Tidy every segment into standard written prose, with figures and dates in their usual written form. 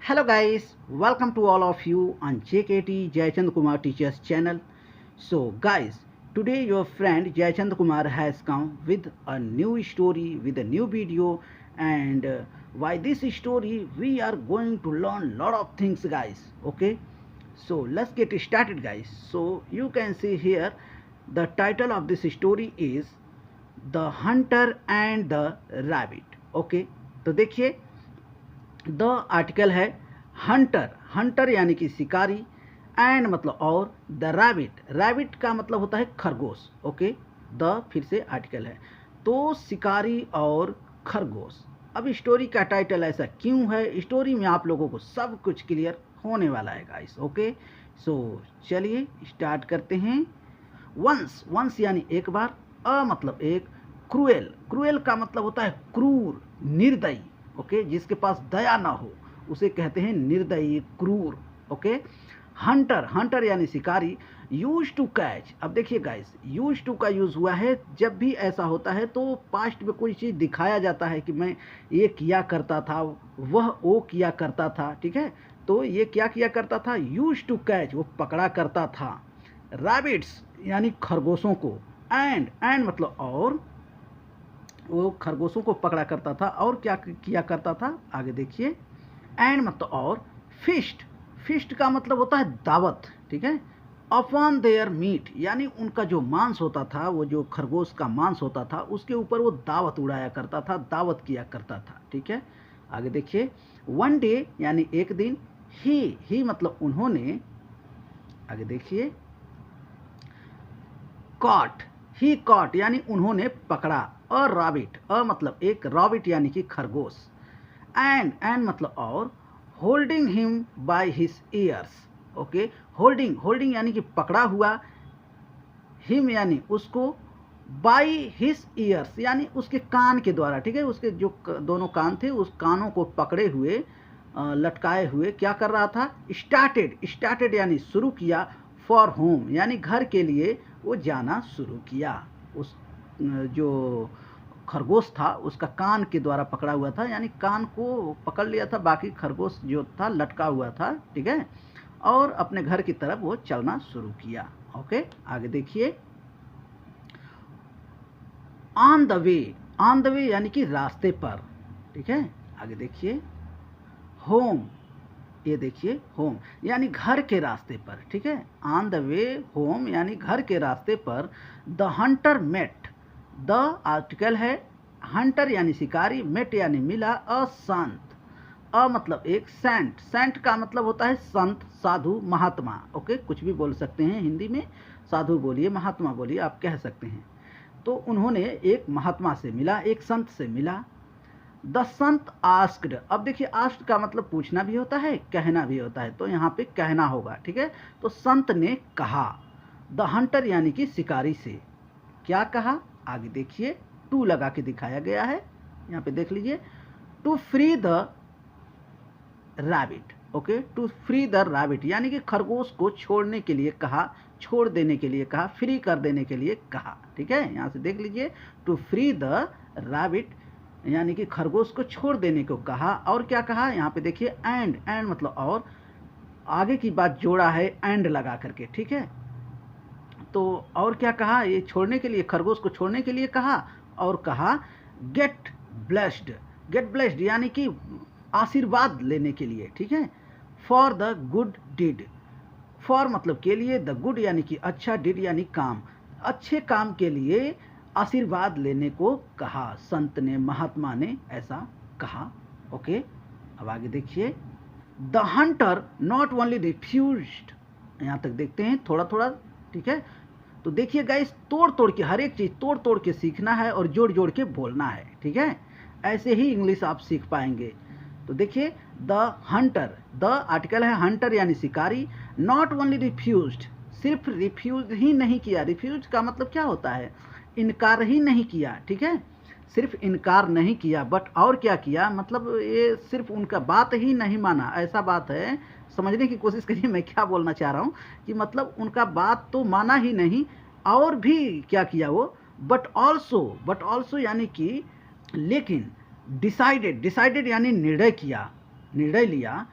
Hello guys, welcome to all of you on JKT Jayachand Kumar Teachers channel. So guys, today your friend Jayachand Kumar has come with a new story, with a new video, and by this story we are going to learn lot of things guys. Okay, so let's get started guys. So you can see here the title of this story is The Hunter and the Rabbit. Okay, तो देखिए the article है Hunter, Hunter यानी कि शिकारी, and मतलब और, the rabbit, rabbit का मतलब होता है खरगोश। ओके, द फिर से आर्टिकल है, तो शिकारी और खरगोश। अब स्टोरी का टाइटल ऐसा क्यों है, स्टोरी में आप लोगों को सब कुछ क्लियर होने वाला है गाइस। ओके, सो चलिए स्टार्ट करते हैं। वंस, वंस यानी एक बार, अ मतलब एक, क्रूएल, क्रूएल का मतलब होता है क्रूर, निर्दयी। ओके, जिसके पास दया ना हो उसे कहते हैं निर्दयी, क्रूर। ओके, हंटर, हंटर यानी शिकारी, यूज टू कैच। अब देखिए गाइस, यूज टू का यूज हुआ है जब भी ऐसा होता है तो पास्ट में कोई चीज़ दिखाया जाता है कि मैं ये किया करता था, वह वो किया करता था। ठीक है, तो ये क्या किया करता था, यूज टू कैच, वो पकड़ा करता था। रैबिट्स यानी खरगोशों को, एंड मतलब और, वो खरगोशों को पकड़ा करता था और क्या किया करता था, आगे देखिए। एंड मतलब और, फिस्ट, फिस्ट का मतलब होता है दावत। ठीक है, अपॉन देयर मीट यानी उनका जो मांस होता था, वो जो खरगोश का मांस होता था उसके ऊपर वो दावत उड़ाया करता था, दावत किया करता था। ठीक है, आगे देखिए। वन डे यानी एक दिन, ही मतलब उन्होंने, आगे देखिए। कॉट, ही कॉट यानी उन्होंने पकड़ा, अ रॉबिट, अ मतलब एक, रॉबिट यानी कि खरगोश, एंड मतलब और, holding him by his years. Okay, holding, holding यानी कि पकड़ा हुआ, हिम यानी उसको, बाय हिज ईयर्स यानी उसके कान के द्वारा। ठीक है, उसके जो दोनों कान थे उस कानों को पकड़े हुए, लटकाए हुए क्या कर रहा था, स्टार्टेड, स्टार्टेड यानी शुरू किया, फॉर होम यानी घर के लिए वो जाना शुरू किया। उस जो खरगोश था उसका कान के द्वारा पकड़ा हुआ था, यानी कान को पकड़ लिया था, बाकी खरगोश जो था लटका हुआ था। ठीक है, और अपने घर की तरफ वो चलना शुरू किया। ओके, आगे देखिए। On the way, on the way यानी कि रास्ते पर। ठीक है, आगे देखिए। होम, ये देखिए होम यानी घर के रास्ते पर। ठीक है, ऑन द वे होम यानी घर के रास्ते पर। The hunter met, the article है, हंटर यानी शिकारी, मेट यानी मिला, अ संत, अ मतलब एक, सेंट, सेंट का मतलब होता है संत, साधु, महात्मा। ओके, कुछ भी बोल सकते हैं हिंदी में, साधु बोलिए, महात्मा बोलिए, आप कह सकते हैं। तो उन्होंने एक महात्मा से मिला, एक संत से मिला। द संत आस्क्ड, अब देखिए आस्क्ड का मतलब पूछना भी होता है, कहना भी होता है, तो यहाँ पे कहना होगा। ठीक है, तो संत ने कहा, द हंटर यानी कि शिकारी से क्या कहा, आगे देखिए। टू लगा के दिखाया गया है, यहाँ पे देख लीजिए। To free the rabbit. Okay, to free the rabbit यानी कि खरगोश को छोड़ने के लिए कहा, छोड़ देने के लिए कहा, फ्री कर देने के लिए कहा। ठीक है, यहाँ से देख लीजिए, टू फ्री द रैबिट यानी कि खरगोश को छोड़ देने को कहा। और क्या कहा, यहाँ पे देखिए, एंड मतलब और, आगे की बात जोड़ा है एंड लगा करके। ठीक है, तो और क्या कहा, ये छोड़ने के लिए, खरगोश को छोड़ने के लिए कहा, और कहा गेट ब्लेस्ड, गेट ब्लेस्ड यानी कि आशीर्वाद लेने के लिए। ठीक है, for the good did, for मतलब के लिए, द गुड यानी कि अच्छा, डिड यानी काम, अच्छे काम के लिए आशीर्वाद लेने को कहा, संत ने, महात्मा ने ऐसा कहा। ओके, अब आगे देखिए। The Hunter not only refused, यहाँ तक देखते हैं थोड़ा थोड़ा। ठीक है, तो देखिए गाइस, तोड़ तोड़ के, हर एक चीज़ तोड़ तोड़ के सीखना है और जोड़ जोड़ के बोलना है। ठीक है, ऐसे ही इंग्लिश आप सीख पाएंगे। तो देखिए, द हंटर, द आर्टिकल है, हंटर यानी शिकारी, नॉट ओनली रिफ्यूज्ड, सिर्फ रिफ्यूज ही नहीं किया, रिफ्यूज का मतलब क्या होता है, इनकार ही नहीं किया। ठीक है, सिर्फ इनकार नहीं किया, बट और क्या किया, मतलब ये सिर्फ उनका बात ही नहीं माना, ऐसा बात है। समझने की कोशिश करिए मैं क्या बोलना चाह रहा हूँ, कि मतलब उनका बात तो माना ही नहीं, और भी क्या किया वो, बट ऑल्सो यानी कि लेकिन, डिसाइडेड, डिसाइडेड यानी निर्णय किया, निर्णय लिया,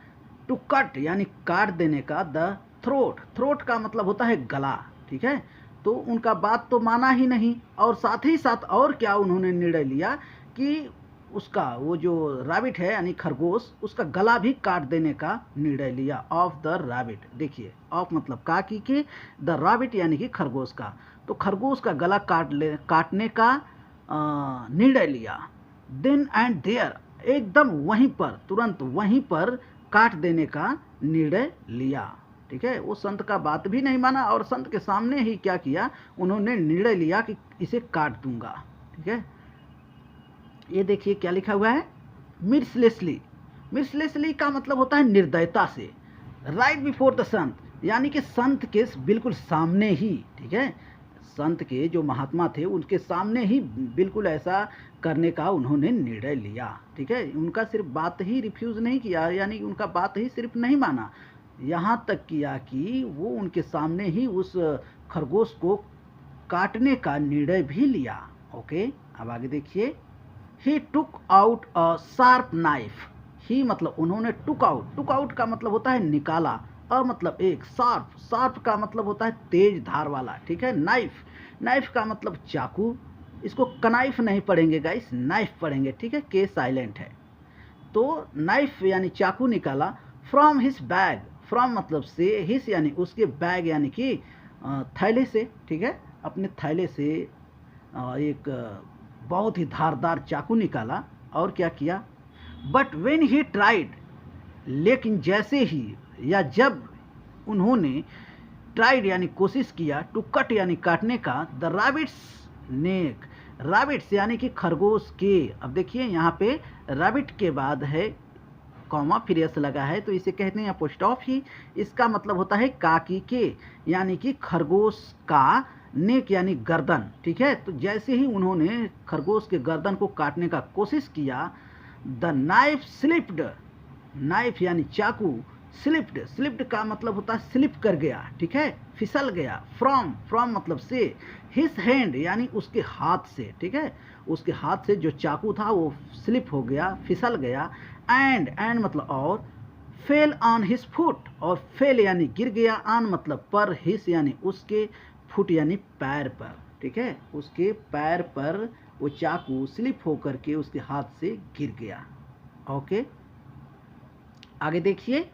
टू कट यानी काट देने का, द थ्रोट, थ्रोट का मतलब होता है गला, ठीक है। तो उनका बात तो माना ही नहीं, और साथ ही साथ और क्या उन्होंने निर्णय लिया कि उसका वो जो रैबिट है यानी खरगोश, उसका गला भी काट देने का निर्णय लिया, ऑफ द रैबिट। देखिए ऑफ मतलब के, द रैबिट यानी कि खरगोश का, तो खरगोश का गला काटने का निर्णय लिया। देन एंड देयर, एकदम वहीं पर, तुरंत वहीं पर काट देने का निर्णय लिया, ठीक है। वो संत का बात भी नहीं माना और संत के सामने ही क्या किया, उन्होंने निर्णय लिया कि इसे काट दूंगा, ठीक है। ये देखिए क्या लिखा हुआ है, मिर्सलेसली। मिर्सलेसली का मतलब होता है निर्दयता से, राइट बिफोर द संत, यानी कि संत के बिल्कुल सामने ही, ठीक है। संत के जो महात्मा थे उनके सामने ही बिल्कुल ऐसा करने का उन्होंने निर्णय लिया, ठीक है। उनका सिर्फ बात ही रिफ्यूज़ नहीं किया, यानी उनका बात ही सिर्फ नहीं माना, यहाँ तक किया कि वो उनके सामने ही उस खरगोश को काटने का निर्णय भी लिया। ओके, अब आगे देखिए, he took out a sharp knife. He मतलब उन्होंने, टुक आउट, टुक आउट का मतलब होता है निकाला, अ मतलब एक, शार्प, शार्प का मतलब होता है तेज धार वाला, ठीक है। नाइफ, नाइफ का मतलब चाकू, इसको कनाइफ नहीं पढ़ेंगे गाइस, नाइफ पढ़ेंगे, ठीक है, के साइलेंट है। तो नाइफ यानी चाकू निकाला, फ्रॉम हिज बैग, फ्रॉम मतलब से, हिस यानी उसके, बैग यानी कि थैले से, ठीक है, अपने थैले से एक बहुत ही धारदार चाकू निकाला, और क्या किया, बट वेन ही ट्राइड, लेकिन जैसे ही या जब उन्होंने ट्राइड यानी कोशिश किया, टू कट यानी काटने का, द रैबिट्स नेक, रैबिट्स यानी कि खरगोश के, अब देखिए यहाँ पे रैबिट के बाद है कॉमा, फिर एस लगा है, तो इसे कहते हैं अपोस्ट्रोफ ही, इसका मतलब होता है काकी के, यानी कि खरगोश का, नेक यानी गर्दन, ठीक है। तो जैसे ही उन्होंने खरगोश के गर्दन को काटने का कोशिश किया, द नाइफ स्लिप्ड, नाइफ यानी चाकू, स्लिप्ड, स्लिप्ड का मतलब होता है स्लिप कर गया, ठीक है, फिसल गया, फ्रॉम, फ्रॉम मतलब से, हिज हैंड यानी उसके हाथ से, ठीक है, उसके हाथ से जो चाकू था वो स्लिप हो गया, फिसल गया, एंड, एंड मतलब और, फेल ऑन हिज फुट, और फेल यानी गिर गया, ऑन मतलब पर, हिज यानी उसके, फुट यानी पैर पर, ठीक है, उसके पैर पर वो चाकू स्लिप होकर के उसके हाथ से गिर गया। ओके, आगे देखिए,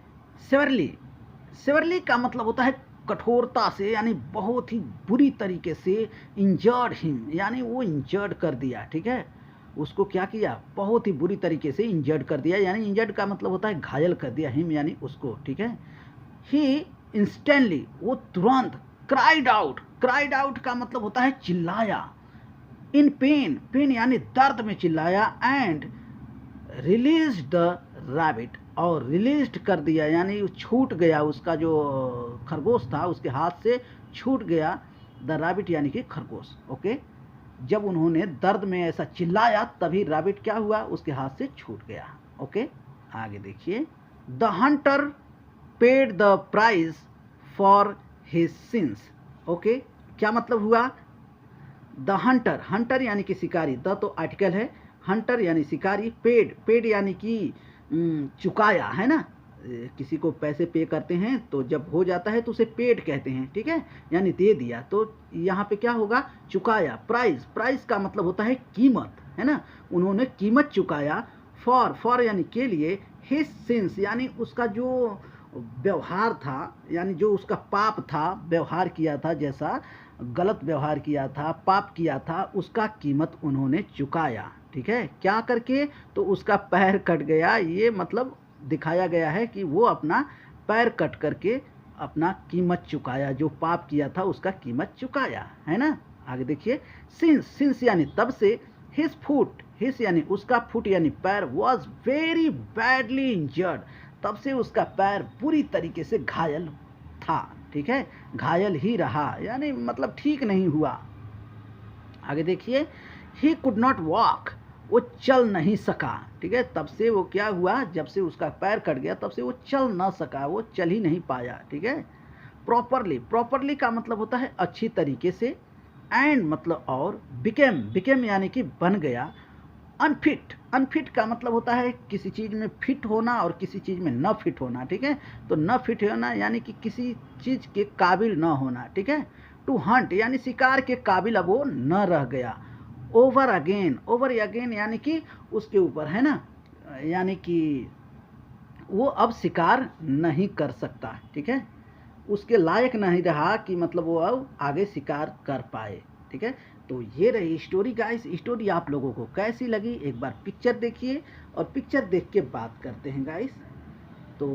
सेवरली, सेवरली का मतलब होता है कठोरता से, यानी बहुत ही बुरी तरीके से, इंजर्ड हिम यानी वो इंजर्ड कर दिया, ठीक है, उसको क्या किया, बहुत ही बुरी तरीके से इंजर्ड कर दिया, यानी इंजर्ड का मतलब होता है घायल कर दिया, हिम यानी उसको, ठीक है। ही इंस्टेंटली, वो तुरंत, क्राइड आउट, क्राइड आउट का मतलब होता है चिल्लाया, इन पेन, पेन यानी दर्द में चिल्लाया, एंड रिलीज द रैबिट, और रिलीज कर दिया यानी छूट गया, उसका जो खरगोश था उसके हाथ से छूट गया, द रैबिट यानी कि खरगोश। ओके, जब उन्होंने दर्द में ऐसा चिल्लाया तभी रैबिट क्या हुआ, उसके हाथ से छूट गया। ओके, आगे देखिए, the hunter paid the price for his sins. Okay, क्या मतलब हुआ, द हंटर, हंटर यानी कि शिकारी, द तो आर्टिकल है, हंटर यानी शिकारी, पेड, पेड यानी कि चुकाया, है ना, किसी को पैसे पे करते हैं तो जब हो जाता है तो उसे पेड कहते हैं, ठीक है, यानी दे दिया, तो यहाँ पे क्या होगा, चुकाया, प्राइस, प्राइस का मतलब होता है कीमत, है ना, उन्होंने कीमत चुकाया, फॉर, फॉर यानी के लिए, हिज सिंस यानी उसका जो व्यवहार था, यानी जो उसका पाप था, व्यवहार किया था, जैसा गलत व्यवहार किया था, पाप किया था, उसका कीमत उन्होंने चुकाया, ठीक है, क्या करके, तो उसका पैर कट गया, ये मतलब दिखाया गया है कि वो अपना पैर कट करके अपना कीमत चुकाया, जो पाप किया था उसका कीमत चुकाया, है ना। आगे देखिए, सिंस, सिंस यानी तब से, हिज फुट, हिज यानी उसका, फुट यानी पैर, वॉज वेरी बैडली इंजर्ड, तब से उसका पैर बुरी तरीके से घायल था, ठीक है, घायल ही रहा, यानी मतलब ठीक नहीं हुआ। आगे देखिए, ही कुड नॉट वॉक, वो चल नहीं सका, ठीक है, तब से वो क्या हुआ, जब से उसका पैर कट गया तब से वो चल ना सका, वो चल ही नहीं पाया, ठीक है। प्रॉपरली, प्रॉपरली का मतलब होता है अच्छी तरीके से, एंड मतलब और, बिकेम, बिकेम यानी कि बन गया, अनफिट, अनफिट का मतलब होता है किसी चीज़ में फिट होना और किसी चीज़ में न फिट होना, ठीक है। तो न फिट होना यानी कि किसी चीज़ के काबिल न होना, ठीक है। टू हंट यानी शिकार के काबिल अब वो न रह गया। ओवर अगेन, ओवर अगेन यानी कि उसके ऊपर, है ना, यानी कि वो अब शिकार नहीं कर सकता, ठीक है। उसके लायक नहीं रहा कि मतलब वो अब आगे शिकार कर पाए, ठीक है। तो ये रही स्टोरी गाइस। स्टोरी आप लोगों को कैसी लगी एक बार पिक्चर देखिए और पिक्चर देख के बात करते हैं गाइस। तो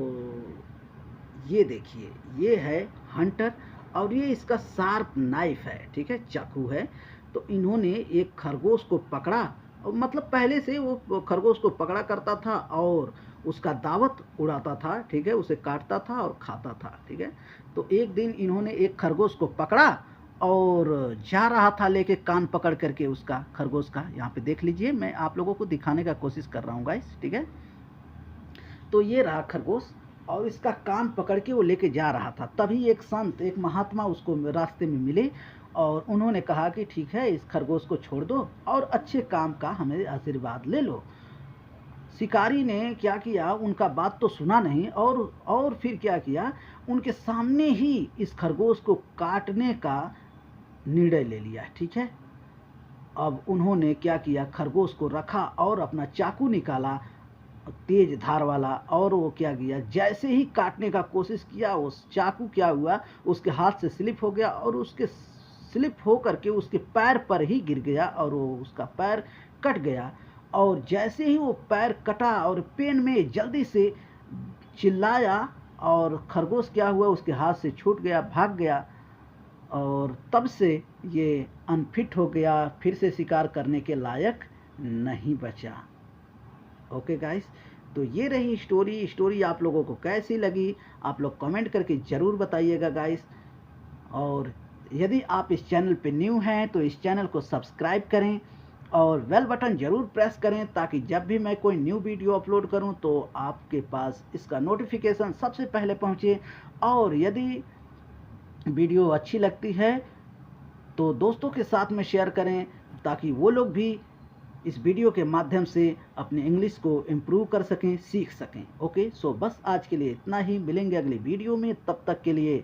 ये देखिए, ये है हंटर और ये इसका शार्प नाइफ है, ठीक है, चाकू है। तो इन्होंने एक खरगोश को पकड़ा और मतलब पहले से वो खरगोश को पकड़ा करता था और उसका दावत उड़ाता था, ठीक है, उसे काटता था और खाता था, ठीक है। तो एक दिन इन्होंने एक खरगोश को पकड़ा और जा रहा था लेके कान पकड़ करके उसका, खरगोश का। यहाँ पे देख लीजिए, मैं आप लोगों को दिखाने का कोशिश कर रहा हूँ गाइस, ठीक है। तो ये रहा खरगोश और इसका कान पकड़ के वो लेके जा रहा था। तभी एक संत, एक महात्मा उसको रास्ते में मिले और उन्होंने कहा कि ठीक है, इस खरगोश को छोड़ दो और अच्छे काम का हमें आशीर्वाद ले लो। शिकारी ने क्या किया, उनका बात तो सुना नहीं और फिर क्या किया, उनके सामने ही इस खरगोश को काटने का निर्णय ले लिया, ठीक है। अब उन्होंने क्या किया, खरगोश को रखा और अपना चाकू निकाला तेज धार वाला, और वो क्या किया, जैसे ही काटने का कोशिश किया उस चाकू क्या हुआ, उसके हाथ से स्लिप हो गया और उसके स्लिप हो करके उसके पैर पर ही गिर गया और वो उसका पैर कट गया। और जैसे ही वो पैर कटा और पेन में जल्दी से चिल्लाया और खरगोश क्या हुआ, उसके हाथ से छूट गया, भाग गया और तब से ये अनफिट हो गया, फिर से शिकार करने के लायक नहीं बचा। ओके गाइस, तो ये रही स्टोरी। स्टोरी आप लोगों को कैसी लगी आप लोग कमेंट करके ज़रूर बताइएगा गाइस। और यदि आप इस चैनल पे न्यू हैं तो इस चैनल को सब्सक्राइब करें और बेल बटन ज़रूर प्रेस करें ताकि जब भी मैं कोई न्यू वीडियो अपलोड करूं तो आपके पास इसका नोटिफिकेशन सबसे पहले पहुंचे। और यदि वीडियो अच्छी लगती है तो दोस्तों के साथ में शेयर करें ताकि वो लोग भी इस वीडियो के माध्यम से अपने इंग्लिश को इम्प्रूव कर सकें, सीख सकें। ओके, सो बस आज के लिए इतना ही, मिलेंगे अगली वीडियो में, तब तक के लिए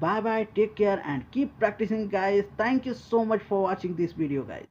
bye bye, take care and keep practising guys. Thank you so much for watching this video guys.